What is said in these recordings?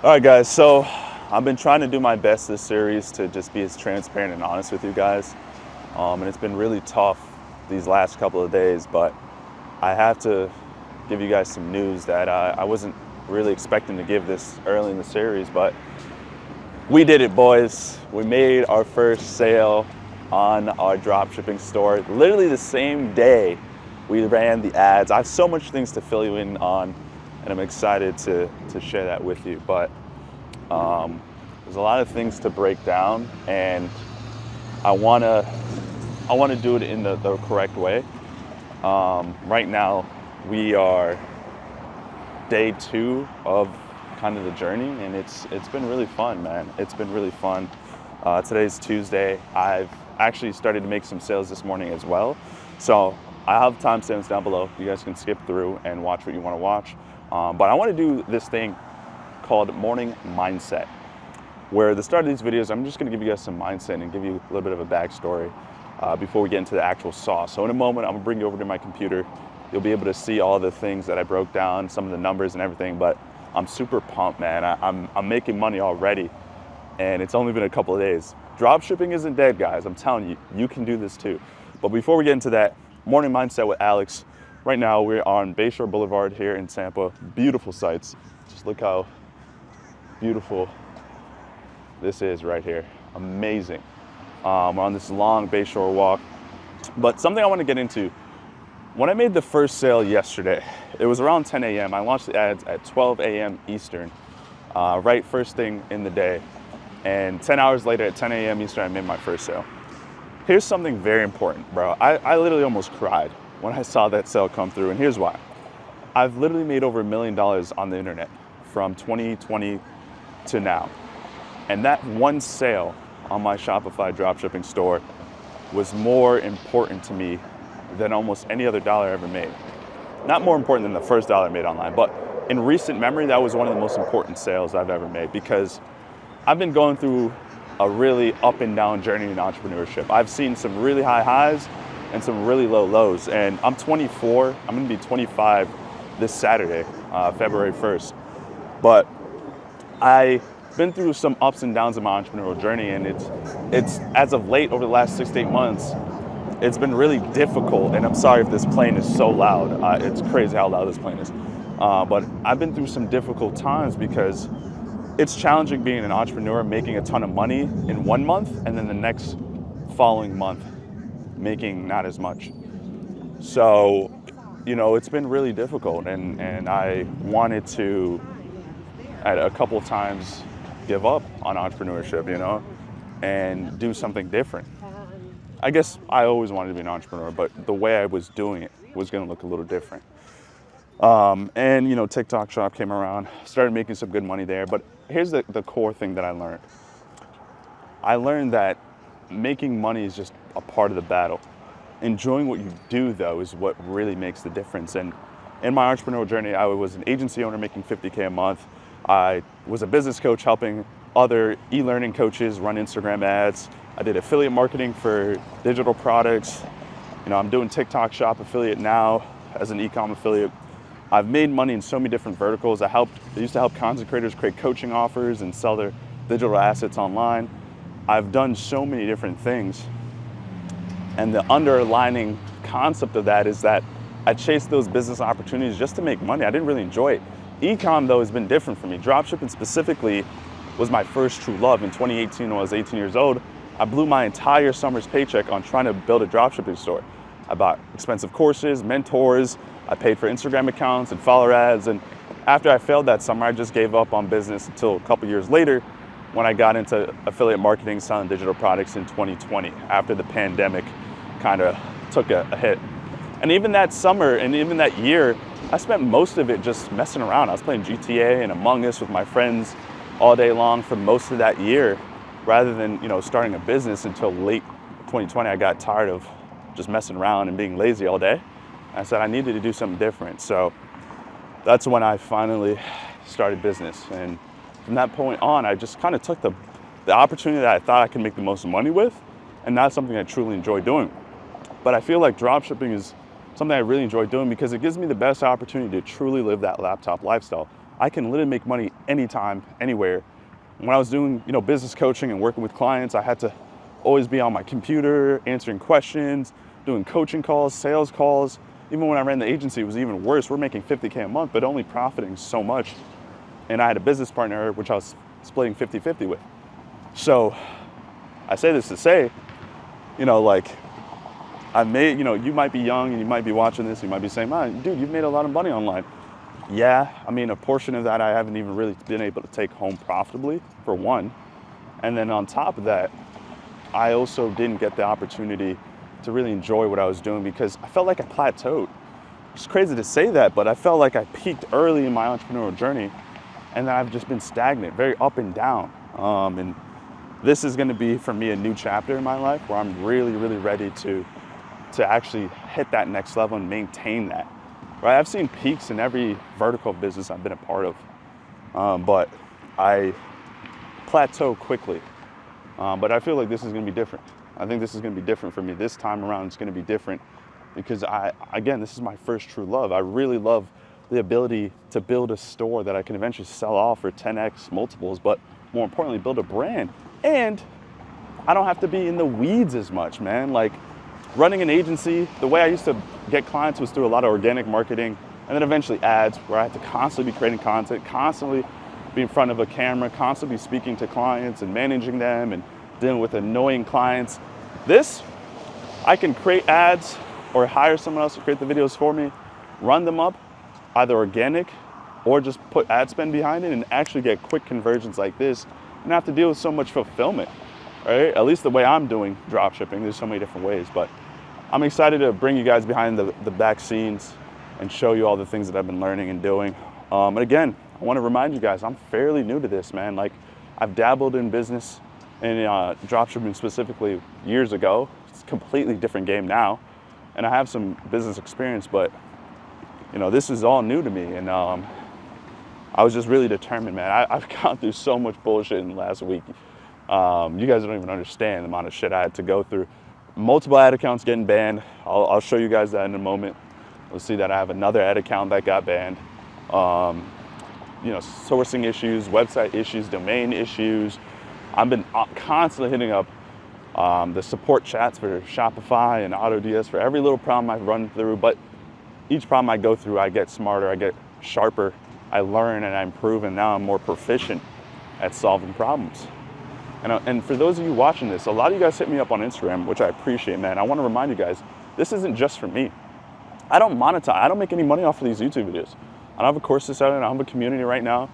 All right, guys, so I've been trying to do my best this series to just be as transparent and honest with you guys. And it's been really tough these last couple of days, but I have to give you guys some news that I wasn't really expecting to give this early in the series, but we did it, boys. We made our first sale on our dropshipping store. Literally the same day we ran the ads. I have so much things to fill you in on, and I'm excited to share that with you. But there's a lot of things to break down, and I wanna do it in the correct way. Right now, we are day 2 of kind of the journey, and it's been really fun, man. It's been really fun. Today's Tuesday. I've actually started to make some sales this morning as well. So I have timestamps down below. You guys can skip through and watch what you want to watch. But I want to do this thing called Morning Mindset, where at the start of these videos, I'm just going to give you guys some mindset and give you a little bit of a backstory before we get into the actual sauce. So in a moment, I'm going to bring you over to my computer. You'll be able to see all the things that I broke down, some of the numbers and everything, but I'm super pumped, man. I'm making money already, and it's only been a couple of days. Dropshipping isn't dead, guys. I'm telling you, you can do this too. But before we get into that, Morning Mindset with Alex. Right now, we're on Bayshore Boulevard here in Tampa. Beautiful sights. Just look how beautiful this is right here. Amazing. We're on this long Bayshore walk. But something I want to get into, when I made the first sale yesterday, it was around 10 a.m. I launched the ads at 12 a.m. Eastern, right first thing in the day. And 10 hours later at 10 a.m. Eastern, I made my first sale. Here's something very important, bro. I literally almost cried when I saw that sale come through, and here's why. I've literally made over $1 million on the internet from 2020 to now. And that one sale on my Shopify dropshipping store was more important to me than almost any other dollar I ever made. Not more important than the first dollar I made online, but in recent memory, that was one of the most important sales I've ever made, because I've been going through a really up and down journey in entrepreneurship. I've seen some really high highs and some really low lows, and I'm 24, I'm gonna be 25 this Saturday, February 1st. But I've been through some ups and downs in my entrepreneurial journey, and it's as of late, over the last 6 to 8 months, it's been really difficult. And I'm sorry if this plane is so loud. It's crazy how loud this plane is. But I've been through some difficult times because it's challenging being an entrepreneur, making a ton of money in 1 month, and then the next following month making not as much. So, you know, it's been really difficult, and I wanted to, at a couple of times, give up on entrepreneurship, you know, and do something different. I guess I always wanted to be an entrepreneur, but the way I was doing it was going to look a little different. And, you know, TikTok shop came around, started making some good money there. But here's the core thing that I learned. I learned that making money is just a part of the battle. Enjoying what you do, though, is what really makes the difference. And in my entrepreneurial journey, I was an agency owner making $50K a month. I was a business coach helping other e-learning coaches run Instagram ads. I did affiliate marketing for digital products. You know, I'm doing TikTok shop affiliate now as an e-com affiliate. I've made money in so many different verticals. I used to help content creators create coaching offers and sell their digital assets online. I've done so many different things. And the underlining concept of that is that I chased those business opportunities just to make money. I didn't really enjoy it. E-com, though, has been different for me. Dropshipping specifically was my first true love. In 2018, when I was 18 years old, I blew my entire summer's paycheck on trying to build a dropshipping store. I bought expensive courses, mentors, I paid for Instagram accounts and follower ads, and after I failed that summer, I just gave up on business until a couple years later when I got into affiliate marketing, selling digital products in 2020, after the pandemic kind of took a hit. And even that summer and even that year, I spent most of it just messing around. I was playing GTA and Among Us with my friends all day long for most of that year, rather than, you know, starting a business until late 2020. I got tired of just messing around and being lazy all day. I said I needed to do something different. So that's when I finally started business. And from that point on, I just kind of took the opportunity that I thought I could make the most money with, and that's something I truly enjoy doing. But I feel like dropshipping is something I really enjoy doing because it gives me the best opportunity to truly live that laptop lifestyle. I can literally make money anytime, anywhere. When I was doing, business coaching and working with clients, I had to always be on my computer, answering questions, doing coaching calls, sales calls. Even when I ran the agency, it was even worse. We're making $50K a month, but only profiting so much. And I had a business partner, which I was splitting 50-50 with. So I say this to say, I made, you might be young and you might be watching this, you might be saying, man, dude, you've made a lot of money online. Yeah, I mean, a portion of that I haven't even really been able to take home profitably, for one. And then on top of that, I also didn't get the opportunity to really enjoy what I was doing because I felt like I plateaued. It's crazy to say that, but I felt like I peaked early in my entrepreneurial journey, and then I've just been stagnant, very up and down. And this is gonna be, for me, a new chapter in my life where I'm really, really ready to actually hit that next level and maintain that. Right? I've seen peaks in every vertical business I've been a part of, but I plateau quickly. But I feel like this is gonna be different. I think this is gonna be different for me. This time around, it's gonna be different because again, this is my first true love. I really love the ability to build a store that I can eventually sell off for 10x multiples, but more importantly, build a brand. And I don't have to be in the weeds as much, man. Like running an agency, the way I used to get clients was through a lot of organic marketing and then eventually ads, where I had to constantly be creating content, constantly be in front of a camera, constantly be speaking to clients and managing them and dealing with annoying clients. This, I can create ads or hire someone else to create the videos for me, run them up, either organic or just put ad spend behind it and actually get quick conversions like this and not have to deal with so much fulfillment, right? At least the way I'm doing drop shipping, there's so many different ways, but I'm excited to bring you guys behind the back scenes and show you all the things that I've been learning and doing. And again, I want to remind you guys, I'm fairly new to this, man. Like I've dabbled in business and drop shipping specifically years ago. It's a completely different game now. And I have some business experience, but this is all new to me. And I was just really determined, man. I've gone through so much bullshit in the last week. You guys don't even understand the amount of shit I had to go through. Multiple ad accounts getting banned. I'll show you guys that in a moment. You'll see that I have another ad account that got banned. Sourcing issues, website issues, domain issues. I've been constantly hitting up the support chats for Shopify and AutoDS for every little problem I've run through, but each problem I go through, I get smarter, I get sharper, I learn and I improve, and now I'm more proficient at solving problems. And for those of you watching this, a lot of you guys hit me up on Instagram, which I appreciate, man. I want to remind you guys, this isn't just for me. I don't monetize, I don't make any money off of these YouTube videos. I don't have a course to sell, I don't have a community right now.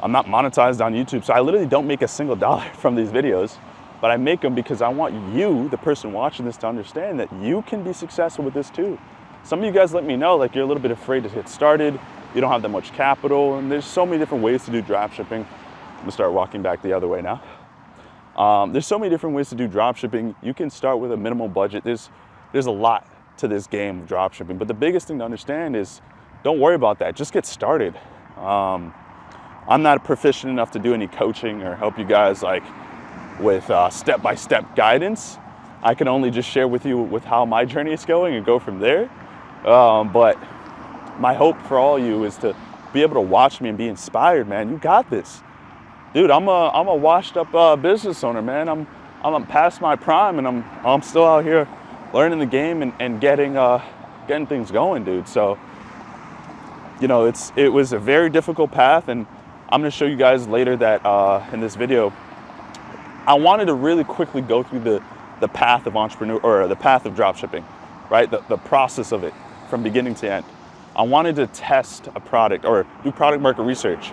I'm not monetized on YouTube, so I literally don't make a single dollar from these videos, but I make them because I want you, the person watching this, to understand that you can be successful with this too. Some of you guys let me know, like, you're a little bit afraid to get started, you don't have that much capital, and there's so many different ways to do drop shipping. I'm gonna start walking back the other way now. There's so many different ways to do drop shipping. You can start with a minimal budget. There's a lot to this game of drop shipping, but the biggest thing to understand is don't worry about that, just get started. I'm not proficient enough to do any coaching or help you guys like with step-by-step guidance. I can only just share with you with how my journey is going and go from there. But my hope for all of you is to be able to watch me and be inspired, man. You got this. Dude, I'm a washed up business owner, man. I'm past my prime and I'm still out here learning the game and getting things going, dude. So, it was a very difficult path, and I'm gonna show you guys later that in this video, I wanted to really quickly go through the path of the path of dropshipping, right? The process of it from beginning to end. I wanted to test a product or do product market research,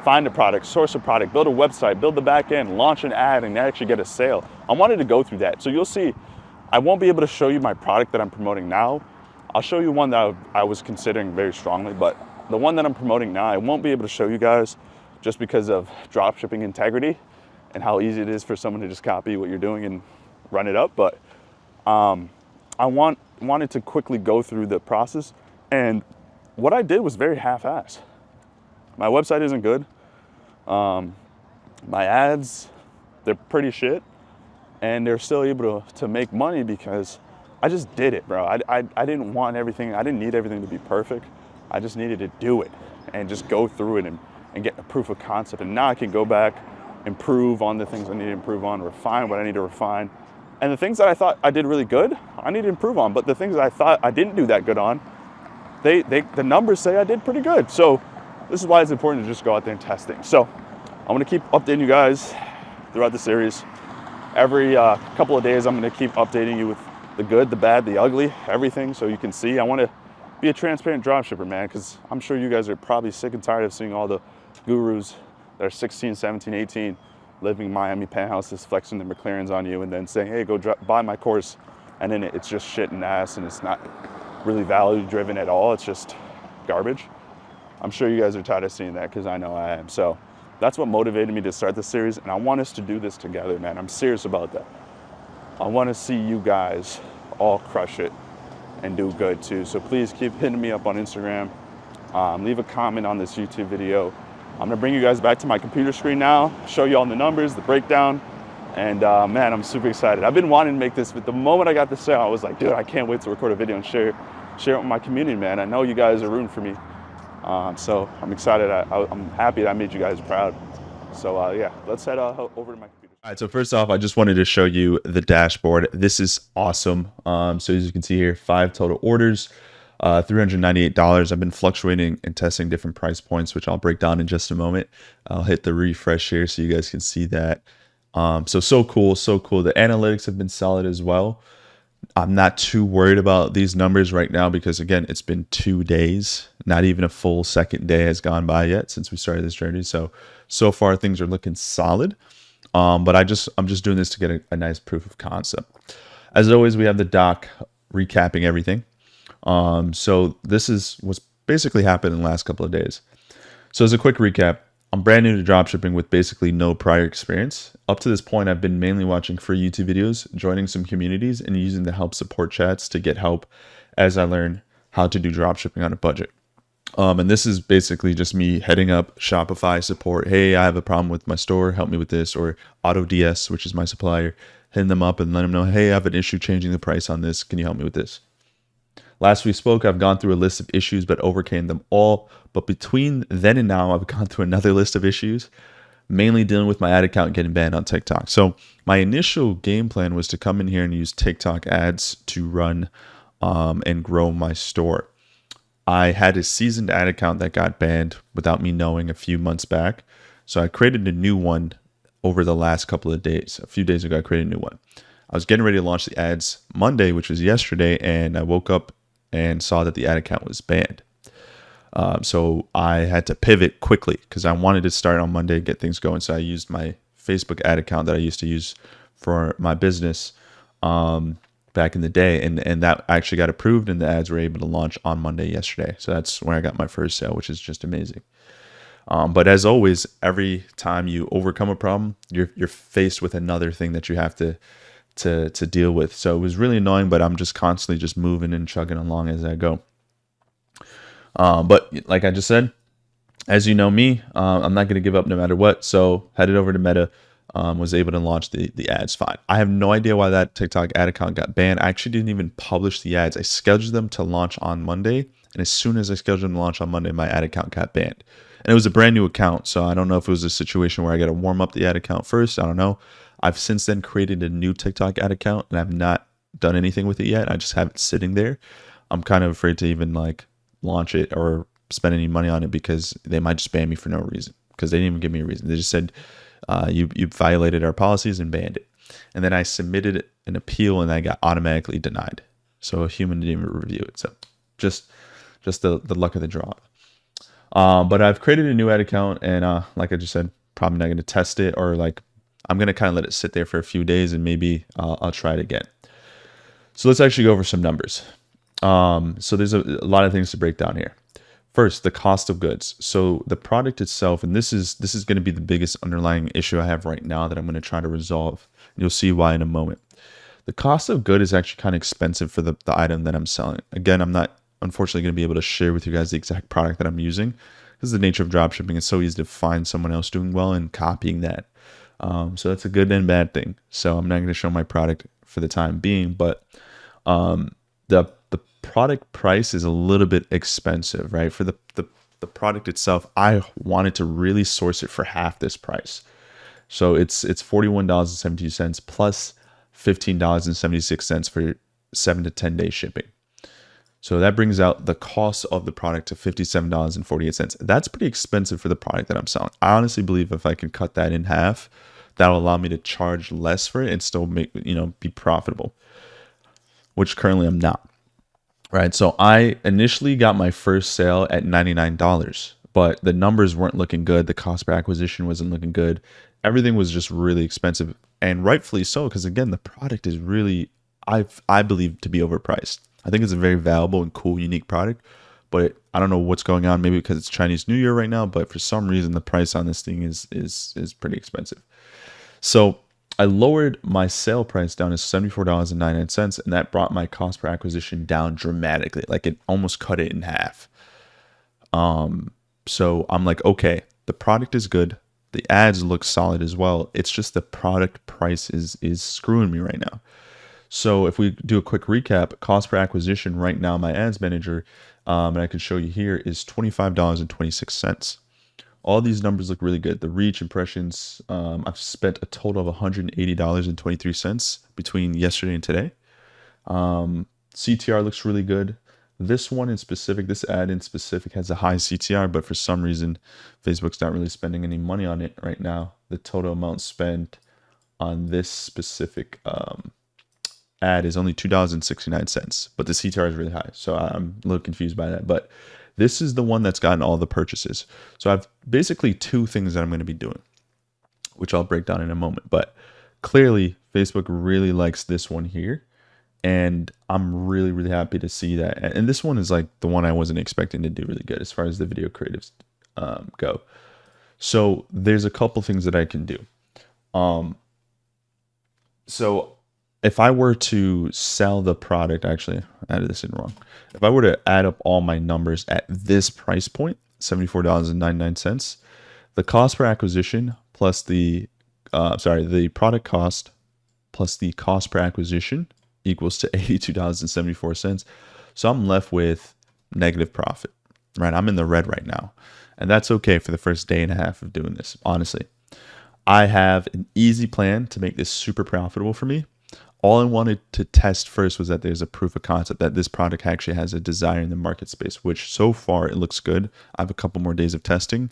find a product, source a product, build a website, build the back end, launch an ad, and actually get a sale. I wanted to go through that. So you'll see, I won't be able to show you my product that I'm promoting now. I'll show you one that I was considering very strongly, but the one that I'm promoting now, I won't be able to show you guys just because of dropshipping integrity and how easy it is for someone to just copy what you're doing and run it up. But I wanted to quickly go through the process, and what I did was very half-assed. My website isn't good. My ads, they're pretty shit, and they're still able to make money because I just did it, bro. I didn't want everything, I didn't need everything to be perfect. I just needed to do it. and just go through it and get a proof of concept. And now I can go back, improve on the things I need to improve on, refine what I need to refine. And the things that I thought I did really good, I need to improve on. But the things that I thought I didn't do that good on, the numbers say I did pretty good. So this is why it's important to just go out there and test things. So I'm gonna keep updating you guys throughout the series. Every couple of days, I'm gonna keep updating you with the good, the bad, the ugly, everything, so you can see. I wanna be a transparent dropshipper, man, because I'm sure you guys are probably sick and tired of seeing all the gurus that are 16, 17, 18, living in Miami penthouses, flexing their McLarens on you, and then saying, hey, go buy my course. And then it's just shit and ass, and it's not really value driven at all. It's just garbage. I'm sure you guys are tired of seeing that, because I know I am. So that's what motivated me to start this series, and I want us to do this together, man. I'm serious about that. I want to see you guys all crush it and do good too. So please keep hitting me up on Instagram. Leave a comment on this YouTube video. I'm gonna bring you guys back to my computer screen now, show you all the numbers, the breakdown, and man, I'm super excited. I've been wanting to make this, but the moment I got this sale, I was like, dude, I can't wait to record a video and share it with my community, man. I know you guys are rooting for me. So I'm excited. I'm happy that I made you guys proud. So yeah, let's head over to my computer. All right, so first off, I just wanted to show you the dashboard. This is awesome. So as you can see here, 5 total orders, $398. I've been fluctuating and testing different price points, which I'll break down in just a moment. I'll hit the refresh here so you guys can see that. So cool, so cool. The analytics have been solid as well. I'm not too worried about these numbers right now because, again, it's been 2 days. Not even a full second day has gone by yet since we started this journey. So far, things are looking solid. But I'm just doing this to get a nice proof of concept. As always, we have the doc recapping everything. So this is what's basically happened in the last couple of days. So as a quick recap, I'm brand new to dropshipping with basically no prior experience. Up to this point, I've been mainly watching free YouTube videos, joining some communities, and using the help support chats to get help as I learn how to do dropshipping on a budget. And this is basically just me heading up Shopify support. Hey, I have a problem with my store. Help me with this. Or AutoDS, which is my supplier, hitting them up and letting them know, hey, I have an issue changing the price on this. Can you help me with this? Last we spoke, I've gone through a list of issues, but overcame them all. But between then and now, I've gone through another list of issues, mainly dealing with my ad account getting banned on TikTok. So my initial game plan was to come in here and use TikTok ads to run and grow my store. I had a seasoned ad account that got banned without me knowing a few months back. So I created a new one over the last couple of days. A few days ago, I created a new one. I was getting ready to launch the ads Monday, which was yesterday, and I woke up and saw that the ad account was banned. So I had to pivot quickly because I wanted to start on Monday, get things going. So I used my Facebook ad account that I used to use for my business back in the day, and that actually got approved, and the ads were able to launch on Monday yesterday. So that's where I got my first sale, which is just amazing. But as always, every time you overcome a problem, you're faced with another thing that you have to deal with. So it was really annoying, but I'm just constantly just moving and chugging along as I go. But like I just said, as you know me, I'm not going to give up no matter what. So headed over to Meta, was able to launch the ads fine. I have no idea why that TikTok ad account got banned. I actually didn't even publish the ads. I scheduled them to launch on Monday. And as soon as I scheduled them to launch on Monday, my ad account got banned. And it was a brand new account. So I don't know if it was a situation where I got to warm up the ad account first. I don't know. I've since then created a new TikTok ad account and I've not done anything with it yet. I just have it sitting there. I'm kind of afraid to even like launch it or spend any money on it because they might just ban me for no reason, because they didn't even give me a reason. They just said, you violated our policies and banned it. And then I submitted an appeal and I got automatically denied. So a human didn't even review it. So just the luck of the draw. But I've created a new ad account and like I just said, probably not going to test it, or like I'm going to kind of let it sit there for a few days and maybe I'll try it again. So let's actually go over some numbers. So there's a lot of things to break down here. First, the cost of goods. So the product itself, and this is going to be the biggest underlying issue I have right now that I'm going to try to resolve. You'll see why in a moment. The cost of good is actually kind of expensive for the item that I'm selling. Again, I'm not unfortunately going to be able to share with you guys the exact product that I'm using. This is the nature of dropshipping. It's so easy to find someone else doing well and copying that. So that's a good and bad thing. So I'm not going to show my product for the time being, but the product price is a little bit expensive, right? For the the product itself, I wanted to really source it for half this price. So it's $41.72 plus $15.76 for 7 to 10 day shipping. So that brings out the cost of the product to $57.48. That's pretty expensive for the product that I'm selling. I honestly believe if I can cut that in half, that'll allow me to charge less for it and still make, be profitable, which currently I'm not. Right. So I initially got my first sale at $99, but the numbers weren't looking good. The cost per acquisition wasn't looking good. Everything was just really expensive, and rightfully so, because again, the product is really, I believe, to be overpriced. I think it's a very valuable and cool, unique product, but I don't know what's going on. Maybe because it's Chinese New Year right now, but for some reason, the price on this thing is pretty expensive. So I lowered my sale price down to $74.99, and that brought my cost per acquisition down dramatically. Like it almost cut it in half. So I'm like, okay, the product is good. The ads look solid as well. It's just the product price is screwing me right now. So if we do a quick recap, cost per acquisition right now, my ads manager, and I can show you here, is $25.26. All these numbers look really good. The reach, impressions, I've spent a total of $180.23 between yesterday and today. CTR looks really good. This one in specific, this ad in specific has a high CTR, but for some reason, Facebook's not really spending any money on it right now. The total amount spent on this specific ad is only $2.69, but the CTR is really high. So I'm a little confused by that. But this is the one that's gotten all the purchases. So I have basically two things that I'm going to be doing, which I'll break down in a moment. But clearly, Facebook really likes this one here. And I'm really, really happy to see that. And this one is like the one I wasn't expecting to do really good as far as the video creatives go. So there's a couple things that I can do. So if I were to sell the product, actually, I added this in wrong. If I were to add up all my numbers at this price point, $74.99, the cost per acquisition plus the product cost plus the cost per acquisition equals to $82.74. So I'm left with negative profit, right? I'm in the red right now. And that's okay for the first day and a half of doing this, honestly. I have an easy plan to make this super profitable for me. All I wanted to test first was that there's a proof of concept that this product actually has a desire in the market space, which so far it looks good. I have a couple more days of testing,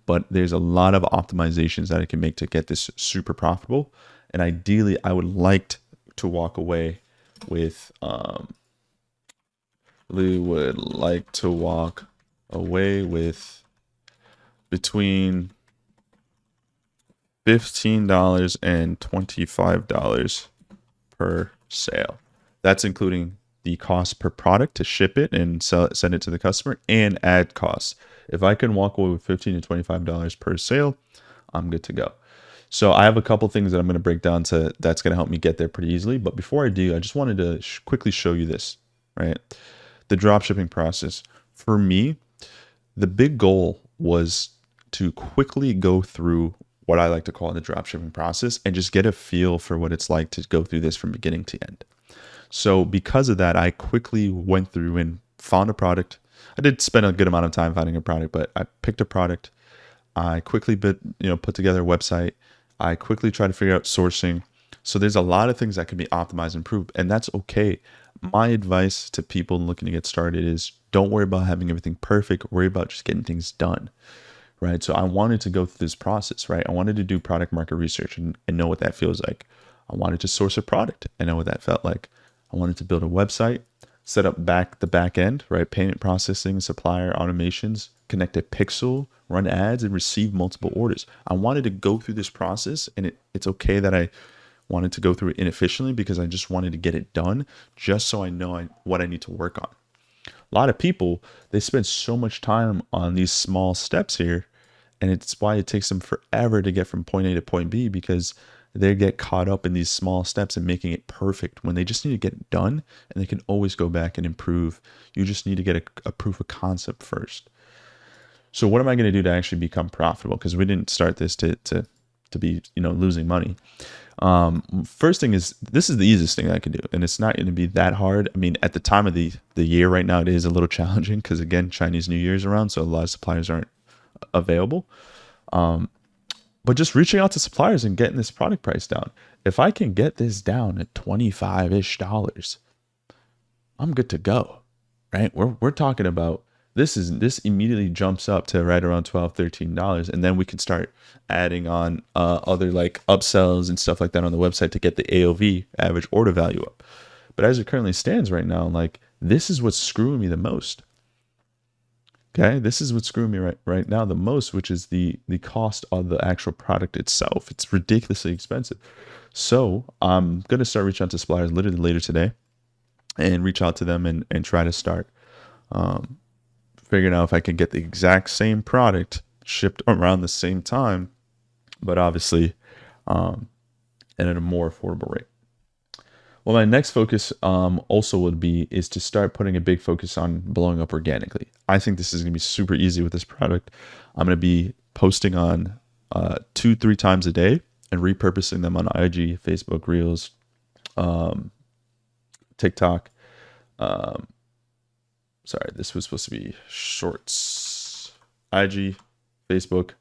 but there's a lot of optimizations that I can make to get this super profitable. And ideally, I would like to walk away with between $15 and $25 per sale. That's including the cost per product to ship it and send it to the customer and ad costs. If I can walk away with $15 to $25 per sale, I'm good to go. So I have a couple things that I'm going to break down that's going to help me get there pretty easily. But before I do, I just wanted to quickly show you this, right? The dropshipping process. For me, the big goal was to quickly go through what I like to call the dropshipping process and just get a feel for what it's like to go through this from beginning to end. So because of that, I quickly went through and found a product. I did spend a good amount of time finding a product, but I picked a product. I quickly put together a website. I quickly try to figure out sourcing. So there's a lot of things that can be optimized and improved, and that's okay. My advice to people looking to get started is don't worry about having everything perfect. Worry about just getting things done, right? So I wanted to go through this process, right? I wanted to do product market research and know what that feels like. I wanted to source a product and know what that felt like. I wanted to build a website, set up the back end, right? Payment processing, supplier automations, connect a pixel, run ads, and receive multiple orders. I wanted to go through this process, and it's okay that I wanted to go through it inefficiently because I just wanted to get it done just so I know what I need to work on. A lot of people, they spend so much time on these small steps here, and it's why it takes them forever to get from point A to point B because they get caught up in these small steps and making it perfect when they just need to get it done, and they can always go back and improve. You just need to get a proof of concept first. So what am I going to do to actually become profitable? Because we didn't start this to be losing money. First thing is, this is the easiest thing I can do, and it's not going to be that hard. I mean, at the time of the year right now, it is a little challenging because, again, Chinese New Year's around, so a lot of suppliers aren't available. But just reaching out to suppliers and getting this product price down. If I can get this down at $25-ish, I'm good to go, right? We're talking about this immediately jumps up to right around $12-13, and then we can start adding on other like upsells and stuff like that on the website to get the AOV, average order value, up. But as it currently stands right now, like, this is what's screwing me the most. Okay, this is what's screwing me right now the most, which is the cost of the actual product itself. It's ridiculously expensive. So I'm gonna start reaching out to suppliers literally later today, and reach out to them and try to start figuring out if I can get the exact same product shipped around the same time, but obviously and at a more affordable rate. Well, my next focus also is to start putting a big focus on blowing up organically. I think this is going to be super easy with this product. I'm going to be posting on 2-3 times a day and repurposing them on IG, Facebook Reels, TikTok. Sorry, this was supposed to be Shorts. IG, Facebook,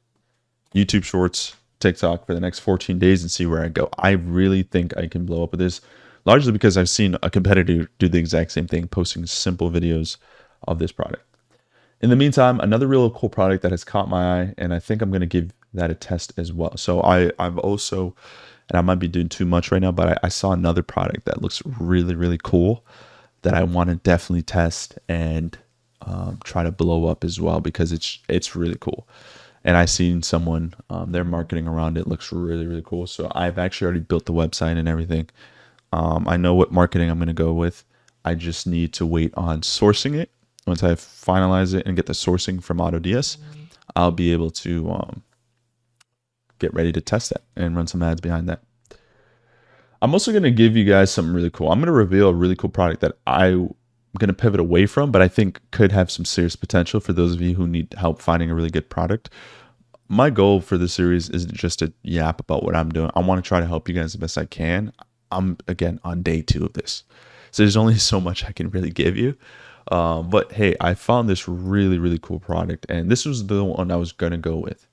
YouTube Shorts, TikTok for the next 14 days and see where I go. I really think I can blow up with this, largely because I've seen a competitor do the exact same thing, posting simple videos of this product. In the meantime, another real cool product that has caught my eye, and I think I'm going to give that a test as well. So I've also, and I might be doing too much right now, but I saw another product that looks really, really cool that I want to definitely test and try to blow up as well, because it's really cool. And I seen someone, their marketing around it looks really, really cool. So I've actually already built the website and everything. I know what marketing I'm going to go with. I just need to wait on sourcing it. Once I finalize it and get the sourcing from AutoDS, I'll be able to get ready to test that and run some ads behind that. I'm also going to give you guys something really cool. I'm going to reveal a really cool product that I'm going to pivot away from, but I think could have some serious potential for those of you who need help finding a really good product. My goal for this series isn't just to yap about what I'm doing. I want to try to help you guys the best I can. I'm, again, on day 2 of this, so there's only so much I can really give you. But hey, I found this really, really cool product, and this was the one I was going to go with.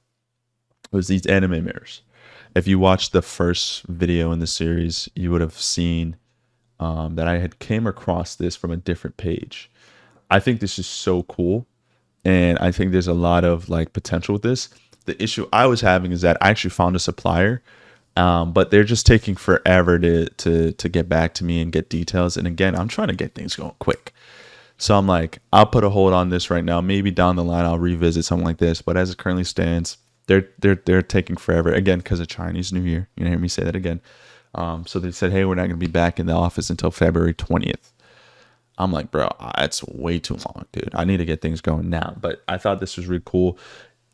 It was these anime mirrors. If you watched the first video in the series, you would have seen that I had came across this from a different page. I think this is so cool, and I think there's a lot of like potential with this. The issue I was having is that I actually found a supplier, but they're just taking forever to get back to me and get details. And again, I'm trying to get things going quick. So I'm like, I'll put a hold on this right now. Maybe down the line I'll revisit something like this. But as it currently stands, they're taking forever, again, because of Chinese New Year. You hear me say that again. So they said, hey, we're not going to be back in the office until February 20th. I'm like, bro, that's way too long, dude. I need to get things going now. But I thought this was really cool.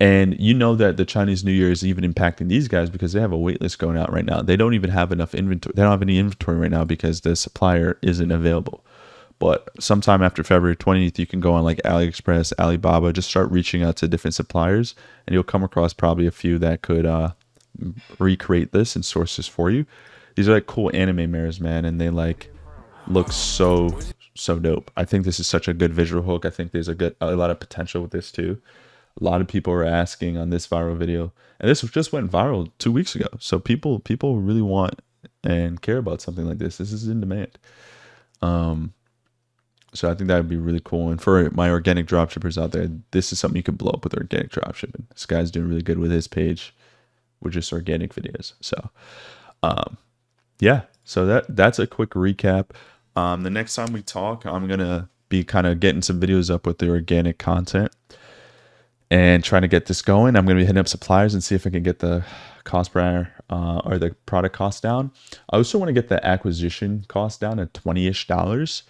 And you know that the Chinese New Year is even impacting these guys because they have a wait list going out right now. They don't even have enough inventory. They don't have any inventory right now because the supplier isn't available. But sometime after February 20th, you can go on like AliExpress, Alibaba, just start reaching out to different suppliers, and you'll come across probably a few that could recreate this and source this for you. These are like cool anime mirrors, man, and they like look so dope. I think this is such a good visual hook. I think there's a lot of potential with this too. A lot of people are asking on this viral video, and this just went viral 2 weeks ago. So people really want and care about something like this. This is in demand. So I think that would be really cool. And for my organic dropshippers out there, this is something you could blow up with organic dropshipping. This guy's doing really good with his page with just organic videos. So yeah, so that's a quick recap. The next time we talk, I'm gonna be kind of getting some videos up with the organic content and trying to get this going. I'm gonna be hitting up suppliers and see if I can get the cost per hour or the product cost down. I also want to get the acquisition cost down at $20-ish.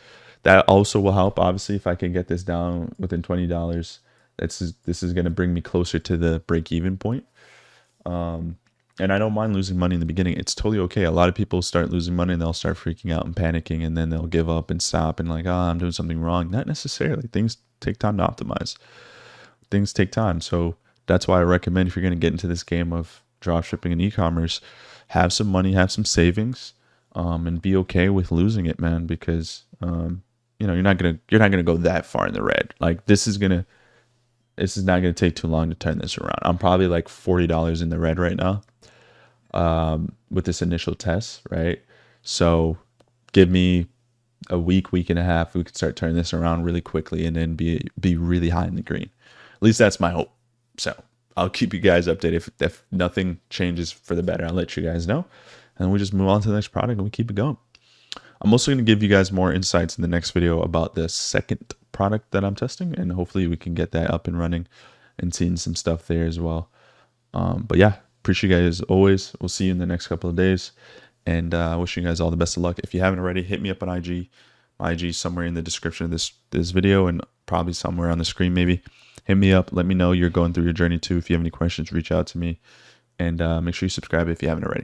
That also will help, obviously, if I can get this down within $20. This is going to bring me closer to the break-even point. And I don't mind losing money in the beginning. It's totally okay. A lot of people start losing money and they'll start freaking out and panicking, and then they'll give up and stop and like, I'm doing something wrong. Not necessarily. Things take time to optimize. Things take time. So that's why I recommend, if you're going to get into this game of dropshipping and e-commerce, have some money, have some savings, and be okay with losing it, man, because you're not gonna go that far in the red. Like this is not gonna take too long to turn this around. I'm probably like $40 in the red right now with this initial test, right? So give me a week and a half, we could start turning this around really quickly and then be really high in the green. At least that's my hope. So I'll keep you guys updated. If nothing changes for the better, I'll let you guys know. And we just move on to the next product and we keep it going. I'm also going to give you guys more insights in the next video about the second product that I'm testing, and hopefully we can get that up and running and seeing some stuff there as well. But yeah, appreciate you guys as always. We'll see you in the next couple of days, and wishing you guys all the best of luck. If you haven't already, hit me up on IG. My IG is somewhere in the description of this video and probably somewhere on the screen maybe. Hit me up. Let me know you're going through your journey too. If you have any questions, reach out to me, and make sure you subscribe if you haven't already.